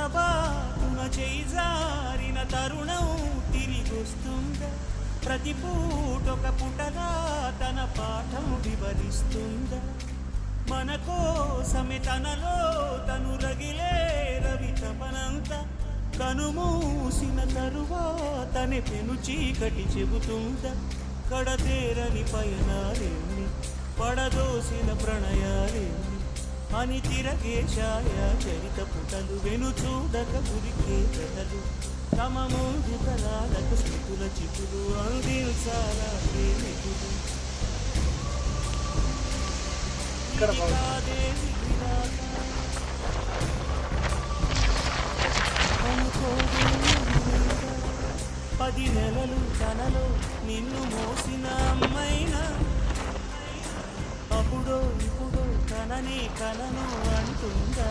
పొరపాటున చేయి జారిన తరుణం తిరిగొస్తుందా? ప్రతి పూటొక పుటలా తన పాఠం వివరిస్తుందా? మన కోసమే తనలో తను రగిలే రవి తపనంతా కనుమూసిన తరువాతనే పెను చీకటి చెబుతుందా? కడతేరని పయనాలేమి పడదోసిన ప్రణయాలేమి అని తిరగే ఛాయా చరిత పుటలు వెను చూడక గురికే కథలు తమ ముందు తరాలకు స్మృతుల చితులు అందించాలా ప్రేమికులు. కాదేవి విరాట అనుకోదే 10 నెలలు తనలో నిన్ను మోసిన అమ్మైనా అప్పుడో ఇప్పుడో కననే కలను అంటుందా?